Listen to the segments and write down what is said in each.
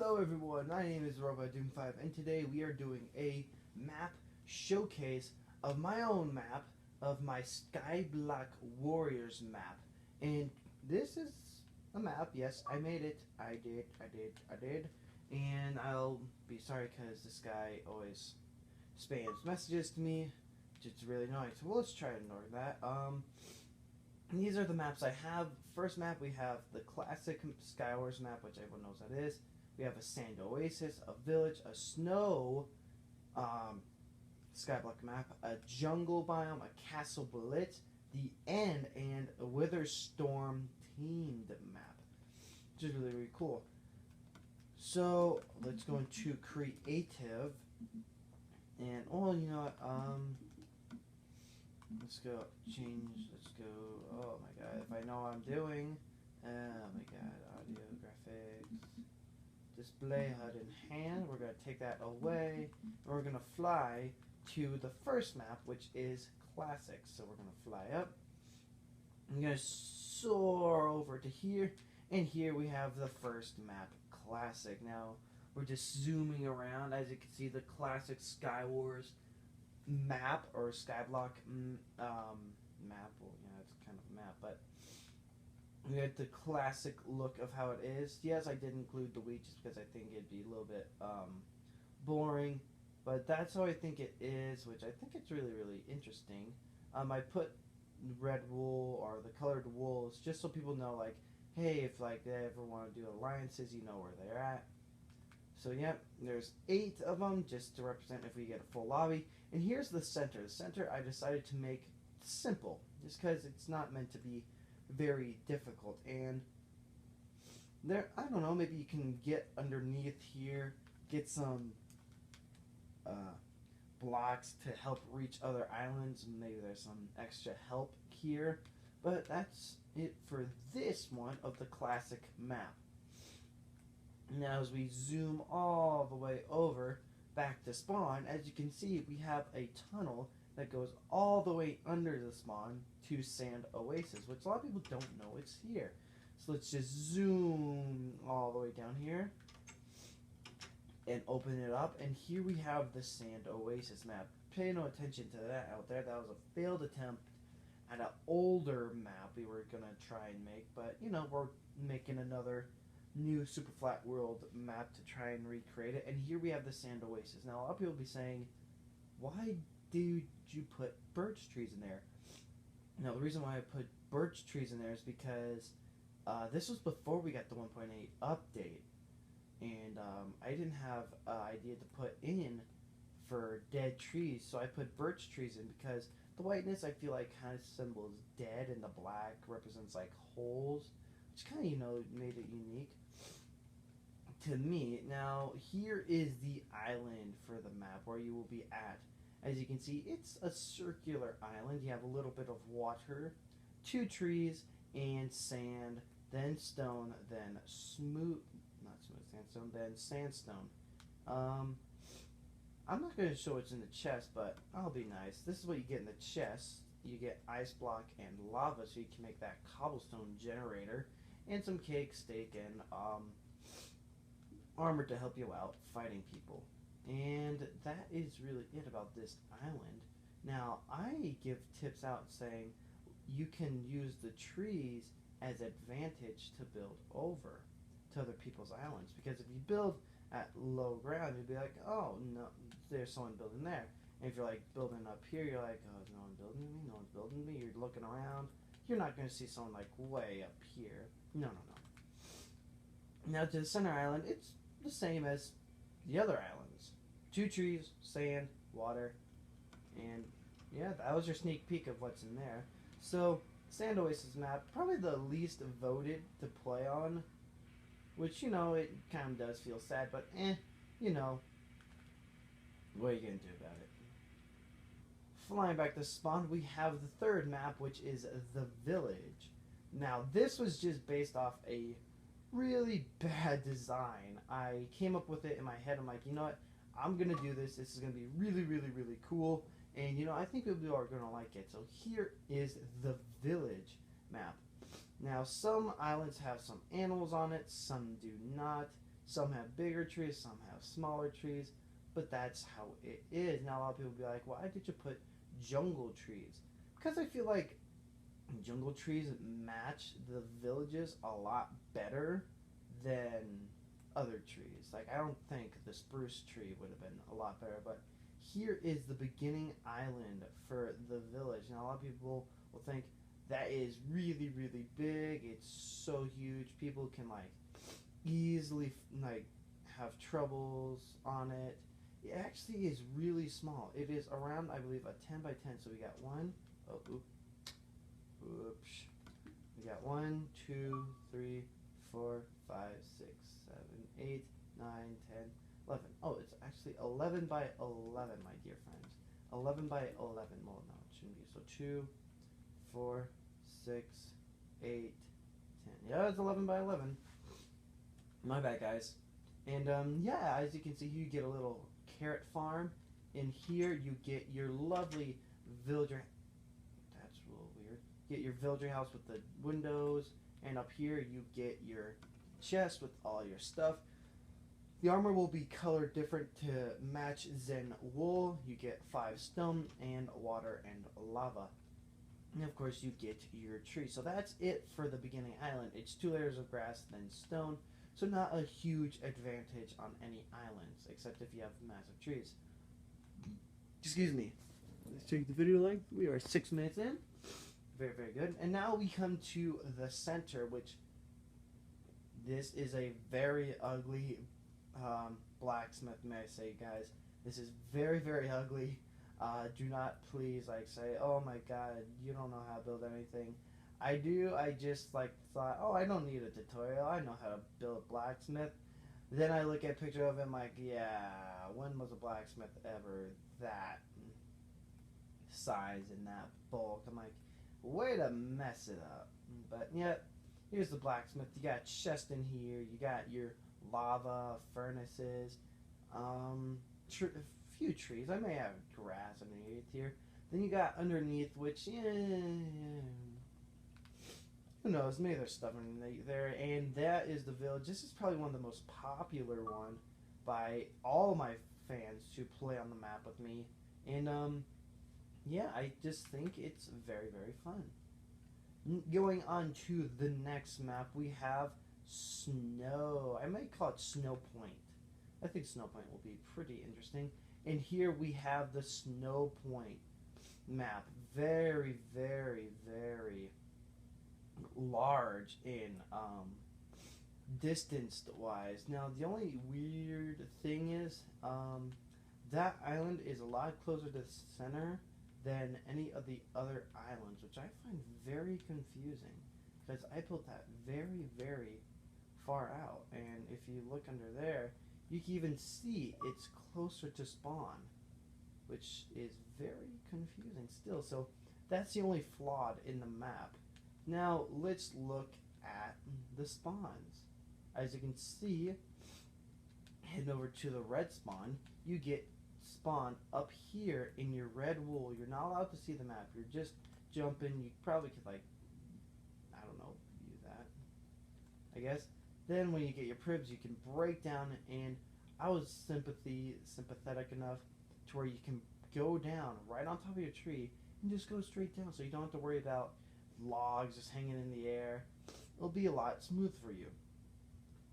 Hello everyone, my name is Robot Doom 5 and today we are doing a map showcase of my own map of my Skyblock Warriors map. And this is a map, yes, I made it. I did. And I'll be sorry because this guy always spams messages to me, which is really annoying. So let's try to ignore that. These are the maps I have. First map, we have the classic Skywars map, which everyone knows that is. We have a sand oasis, a village, a snow Skyblock map, a jungle biome, a castle blitz, the end, and a wither storm themed map, which is really, really cool. So let's go into creative, and let's go change. Let's go. Oh my god! If I know what I'm doing. Oh my god! Audio, graphics, display HUD in hand. We're gonna take that away, and we're gonna fly to the first map, which is classic. So we're gonna fly up. I'm gonna soar over to here, and here we have the first map, classic. Now we're just zooming around. As you can see, the classic Skywars map or Skyblock map. Well, yeah, it's kind of a map, but we get the classic look of how it is. Yes, I did include the wheat just because I think it'd be a little bit boring, but that's how I think it is, which I think it's really, really interesting. I put red wool or the colored wools just so people know, like, hey, if like they ever want to do alliances, you know where they're at. So yeah, there's 8 of them just to represent if we get a full lobby. And here's the center. The center I decided to make simple just because it's not meant to be very difficult. And there, I don't know, maybe you can get underneath here, get some blocks to help reach other islands. Maybe there's some extra help here. But that's it for this one of the classic map. Now as we zoom all the way over back to spawn, as you can see, we have a tunnel that goes all the way under the spawn to Sand Oasis, which a lot of people don't know it's here. So let's just zoom all the way down here and open it up, and here we have the Sand Oasis map. Pay no attention to that out there. That was a failed attempt at an older map we were gonna try and make, but you know, we're making another new super flat world map to try and recreate it. And here we have the Sand Oasis. Now a lot of people will be saying, why did you put birch trees in there? Now the reason why I put birch trees in there is because this was before we got the 1.8 update, and I didn't have an idea to put in for dead trees, so I put birch trees in because the whiteness I feel like kind of symbols dead, and the black represents like holes, which kind of, you know, made it unique to me. Now here is the island for the map where you will be at. As you can see, it's a circular island. You have a little bit of water, 2 trees, and sand, then stone, then sandstone, then sandstone. I'm not going to show what's in the chest, but I'll be nice. This is what you get in the chest. You get ice block and lava, so you can make that cobblestone generator, and some cake, steak, and armor to help you out fighting people. And that is really it about this island. Now, I give tips out saying you can use the trees as advantage to build over to other people's islands. Because if you build at low ground, you'd be like, oh, no, there's someone building there. And if you're like building up here, you're like, oh, is no one building me? No one's building me. You're looking around. You're not going to see someone like way up here. No. Now to the center island, it's the same as the other islands. 2 trees, sand, water, and yeah, that was your sneak peek of what's in there. So, Sand Oasis map, probably the least voted to play on, which, you know, it kind of does feel sad, but you know, what are you going to do about it? Flying back to spawn, we have the third map, which is the village. Now, this was just based off a really bad design. I came up with it in my head. I'm like, you know what? I'm going to do this. This is going to be really, really, really cool. And, you know, I think people are going to like it. So here is the village map. Now, some islands have some animals on it. Some do not. Some have bigger trees, some have smaller trees, but that's how it is. Now a lot of people be like, why did you put jungle trees? Because I feel like jungle trees match the villages a lot better than other trees. Like, I don't think the spruce tree would have been a lot better, but here is the beginning island for the village. Now a lot of people will think that is really, really big. It's so huge. People can like easily like have troubles on it. It actually is really small. It is around, I believe, a 10 by 10. So we got one. Oh, oops. We got 1, 2, 3, 4, 5, 6, 7, 8, 9, 10, 11. Oh, it's actually 11 by 11, my dear friends. 11 by 11. Well, no, it shouldn't be. So 2, 4, 6, 8, 10. Yeah, it's 11 by 11. My bad, guys. And yeah, as you can see, you get a little carrot farm. In here, you get your lovely villager. That's a little weird. Get your villager house with the windows, and up here you get your chest with all your stuff. The armor will be colored different to match Zen wool. You get 5 stone and water and lava. And of course you get your tree. So that's it for the beginning island. It's 2 layers of grass, then stone. So not a huge advantage on any islands, except if you have massive trees. Excuse me. Let's check the video length. We are 6 minutes in. Very, very good. And now we come to the center, which this is a very ugly blacksmith, may I say, guys. This is very, very ugly. Do not please say, oh my god, you don't know how to build anything. I do. I just thought, oh, I don't need a tutorial. I know how to build a blacksmith. Then I look at a picture of him like, yeah, when was a blacksmith ever that size and that bulk? I'm like, way to mess it up. But yeah, here's the blacksmith. You got chest in here. You got your lava furnaces. Few trees. I may have grass underneath here. Then you got underneath, which, who knows? Maybe there's stuff underneath there. And that is the village. This is probably one of the most popular one by all my fans to play on the map with me. And yeah, I just think it's very, very fun. Going on to the next map, we have Snow. I might call it Snow Point. I think Snow Point will be pretty interesting. And here we have the Snow Point map. Very, very, very large in distance-wise. Now, the only weird thing is that island is a lot closer to the center than any of the other islands, which I find very confusing because I built that very, very far out. And if you look under there, you can even see it's closer to spawn, which is very confusing still. So that's the only flaw in the map. Now let's look at the spawns. As you can see, heading over to the red spawn, you get spawn up here in your red wool. You're not allowed to see the map. You're just jumping. You probably could I don't know, view that, I guess. Then when you get your pribs, you can break down, and I was sympathetic enough to where you can go down right on top of your tree and just go straight down, so you don't have to worry about logs just hanging in the air. It'll be a lot smoother for you.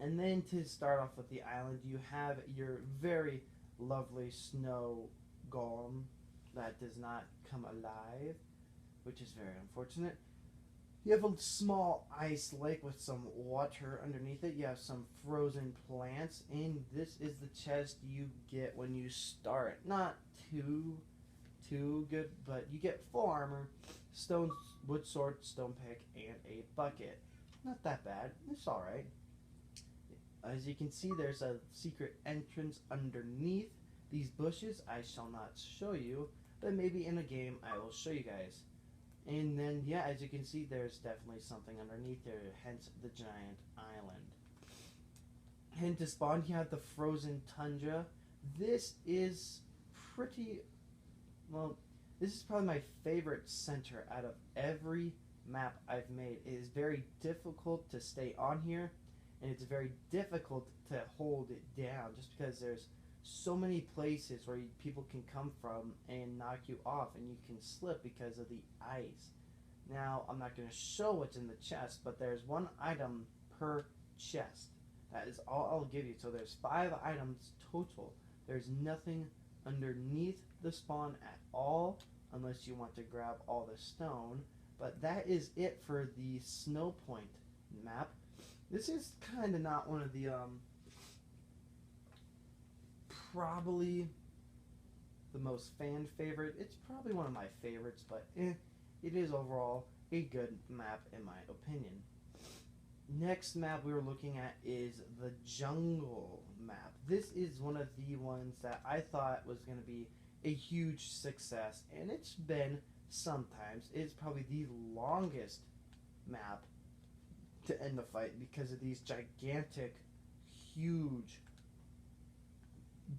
And then to start off with the island, you have your very lovely snow golem that does not come alive, which is very unfortunate. You have a small ice lake with some water underneath it. You have some frozen plants, and this is the chest you get when you start. Not too good, but you get full armor, stone, wood sword, stone pick, and a bucket. Not that bad. It's alright. As you can see, there's a secret entrance underneath these bushes. I shall not show you, but maybe in a game I will show you guys. And then, yeah, as you can see, there's definitely something underneath there, hence the giant island. And to spawn, you have the frozen tundra. This is pretty, well, this is probably my favorite center out of every map I've made. It is very difficult to stay on here. and it's very difficult to hold it down just because there's so many places where people can come from and knock you off, and you can slip because of the ice. Now, I'm not going to show what's in the chest, but there's one item per chest. That is all I'll give you. So there's 5 items total. There's nothing underneath the spawn at all, unless you want to grab all the stone. But that is it for the Snow Point map. This is kind of not one of the, probably the most fan favorite. It's probably one of my favorites, but it is overall a good map in my opinion. Next map we were looking at is the jungle map. This is one of the ones that I thought was going to be a huge success, and it's been sometimes. It's probably the longest map to end the fight because of these gigantic, huge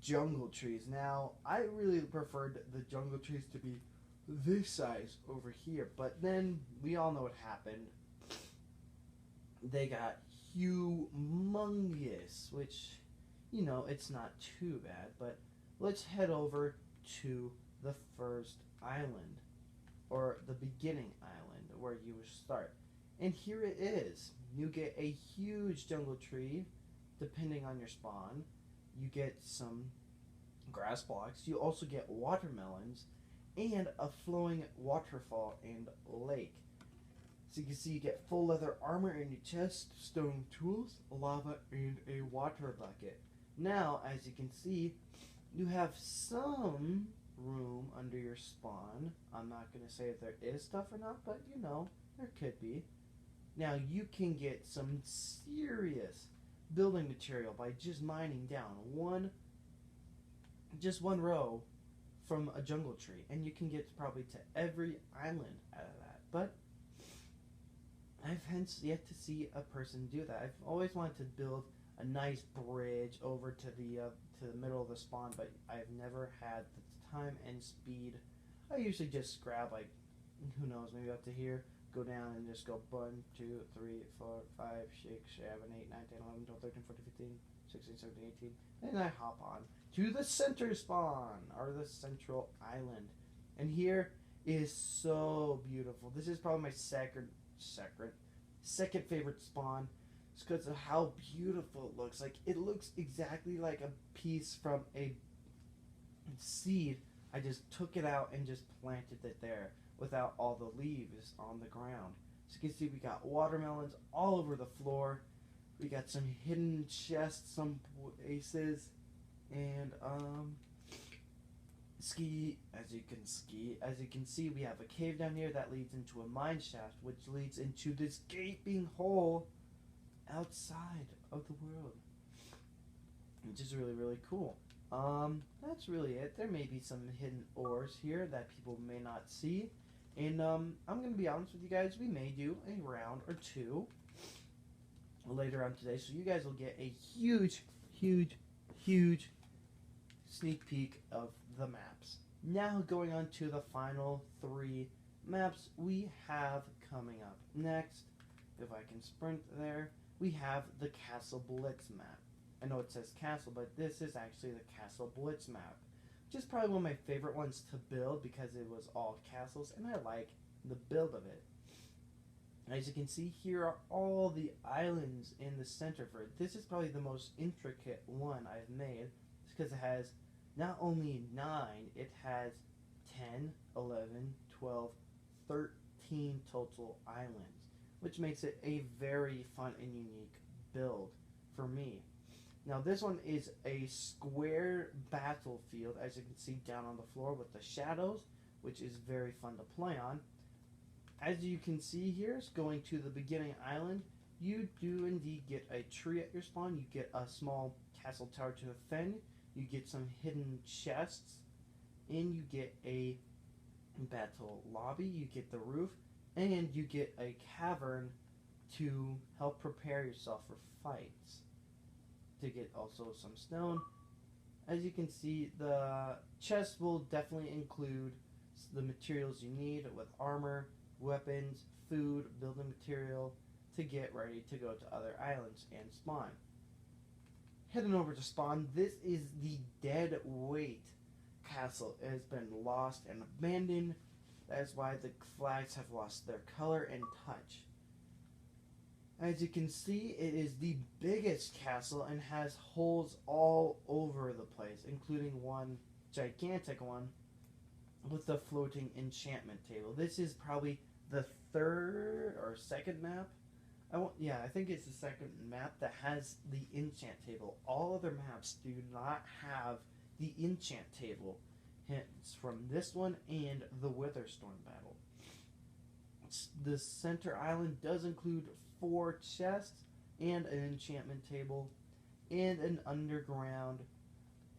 jungle trees. Now, I really preferred the jungle trees to be this size over here, but then we all know what happened. They got humongous, which, you know, it's not too bad, but let's head over to the first island, or the beginning island, where you would start. And here it is. You get a huge jungle tree, depending on your spawn. You get some grass blocks. You also get watermelons and a flowing waterfall and lake. So you can see you get full leather armor in your chest, stone tools, lava, and a water bucket. Now, as you can see, you have some room under your spawn. I'm not going to say if there is stuff or not, but you know, there could be. Now, you can get some serious building material by just mining down just one row from a jungle tree, and you can get probably to every island out of that. But I've hence yet to see a person do that. I've always wanted to build a nice bridge over to the middle of the spawn, but I've never had the time and speed. I usually just grab, like, who knows, maybe up to here, go down and just go 1, 2, 3, 4, 5, 6, 7, 8, 9, 10, 11, 12, 13, 14, 15, 16, 17, 18, and I hop on to the center spawn, or the central island. And here is so beautiful. This is probably my second favorite spawn. It's because of how beautiful it looks. Like, it looks exactly like a piece from a seed. I just took it out and just planted it there without all the leaves on the ground. So you can see we got watermelons all over the floor. We got some hidden chests, some oasis, and as you can see, we have a cave down here that leads into a mine shaft, which leads into this gaping hole outside of the world, which is really, really cool. That's really it. There may be some hidden ores here that people may not see, and I'm gonna be honest with you guys, we may do a round or two later on today, so you guys will get a huge sneak peek of the maps. Now going on to the final 3 maps we have coming up. Next, if I can sprint there, we have the Castle Blitz map. I know it says castle, but this is actually the Castle Blitz map, which is probably one of my favorite ones to build because it was all castles, and I like the build of it. As you can see, here are all the islands in the center for it. This is probably the most intricate one I've made. It's because it has not only 9, it has 10, 11, 12, 13 total islands, which makes it a very fun and unique build for me. Now, this one is a square battlefield, as you can see down on the floor with the shadows, which is very fun to play on. As you can see here, going to the beginning island, you do indeed get a tree at your spawn. You get a small castle tower to defend. You get some hidden chests, and you get a battle lobby. You get the roof, and you get a cavern to help prepare yourself for fights. To get also some stone. As you can see, the chest will definitely include the materials you need with armor, weapons, food, building material to get ready to go to other islands and spawn. Heading over to spawn, this is the Dead Weight Castle. It has been lost and abandoned. That is why the flags have lost their color and touch. As you can see, it is the biggest castle and has holes all over the place, including one gigantic one with a floating enchantment table. This is probably the third or second map. I think it's the second map that has the enchant table. All other maps do not have the enchant table. Hence from this one and the Witherstorm battle. The center island does include 4 chests and an enchantment table and an underground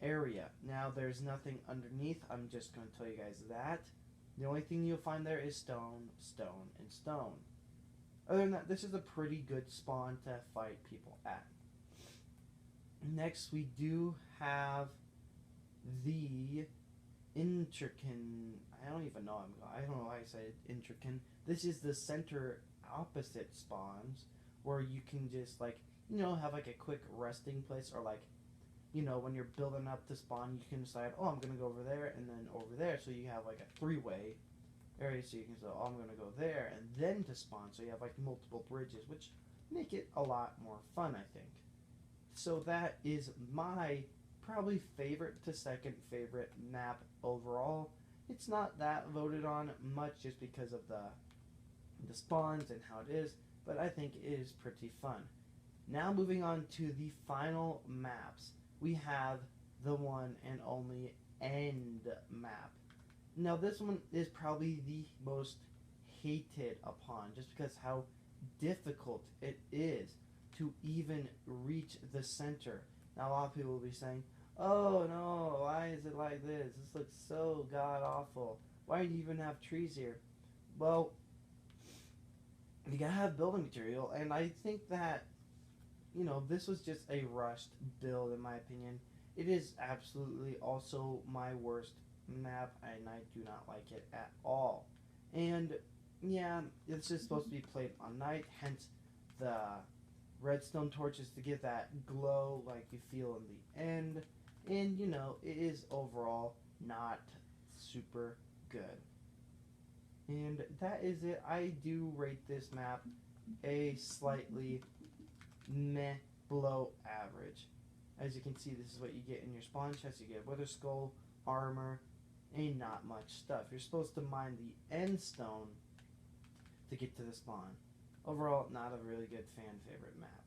area. Now there's nothing underneath. I'm just going to tell you guys that. The only thing you'll find there is stone, stone, and stone. Other than that, this is a pretty good spawn to fight people at. Next, we do have the Intrican. I don't even know. I don't know why I said Intrican. This is the center opposite spawns where you can just have like a quick resting place, or when you're building up to spawn, you can decide, oh, I'm gonna go over there and then over there, so you have like a 3-way area, so you can say, oh, I'm gonna go there and then to spawn, so you have like multiple bridges, which make it a lot more fun, I think. So that is my probably favorite to second favorite map overall. It's not that voted on much just because of the spawns and how it is, but I think it is pretty fun. Now moving on to the final maps, we have the one and only End map. Now this one is probably the most hated upon just because how difficult it is to even reach the center. Now a lot of people will be saying, oh no, why is it like this? This looks so god awful. Why do you even have trees here? Well, you gotta have building material, and I think that this was just a rushed build in my opinion. It is absolutely also my worst map, and I do not like it at all. And yeah, it's just supposed to be played on night, hence the redstone torches to give that glow like you feel in the end. And it is overall not super good. And that is it. I do rate this map a slightly meh below average. As you can see, this is what you get in your spawn chest. You get Wither Skull, armor, and not much stuff. You're supposed to mine the end stone to get to the spawn. Overall, not a really good fan favorite map.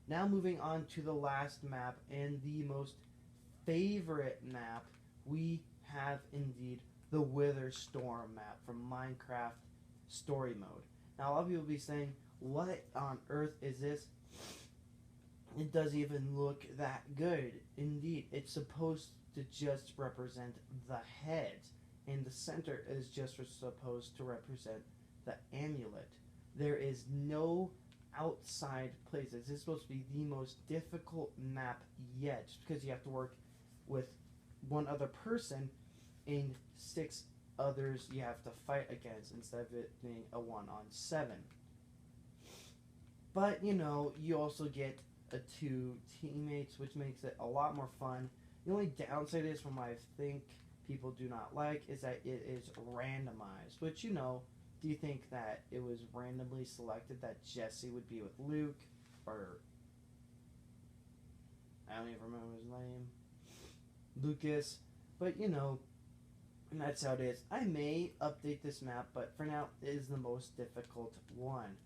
Now moving on to the last map and the most favorite map, we have indeed the Witherstorm map from Minecraft Story Mode. Now a lot of people will be saying, what on earth is this? It doesn't even look that good. Indeed, it's supposed to just represent the heads, and the center is just supposed to represent the amulet. There is no outside places. This is supposed to be the most difficult map yet, just because you have to work with one other person and 6 others you have to fight against instead of it being a 1-on-7. But you also get 2 teammates, which makes it a lot more fun. The only downside is, from what I think people do not like, is that it is randomized, which do you think that it was randomly selected that Jesse would be with Luke, or I don't even remember his name, Lucas, but and that's how it is. I may update this map, but for now it is the most difficult one.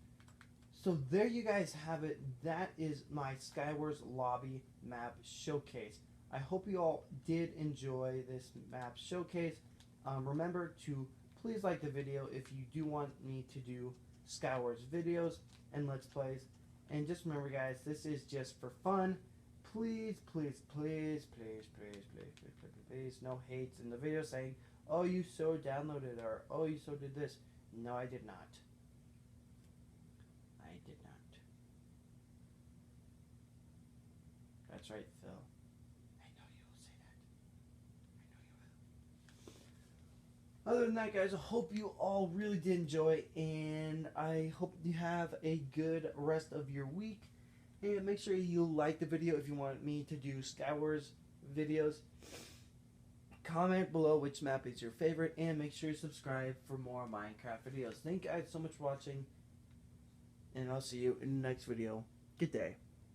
So there you guys have it. That is my Skywars lobby map showcase. I hope you all did enjoy this map showcase. Remember to please like the video if you do want me to do Skywars videos and Let's Plays. And just remember, guys, this is just for fun. Please, please, please, please, please, please, please, please, please, no hates in the video saying, oh, you so downloaded, or oh, you so did this. No, I did not. I did not. That's right, Phil. I know you will say that. I know you will. Other than that, guys, I hope you all really did enjoy, and I hope you have a good rest of your week. And make sure you like the video if you want me to do Skywars videos. Comment below which map is your favorite, and make sure you subscribe for more Minecraft videos. Thank you guys so much for watching, and I'll see you in the next video. Good day.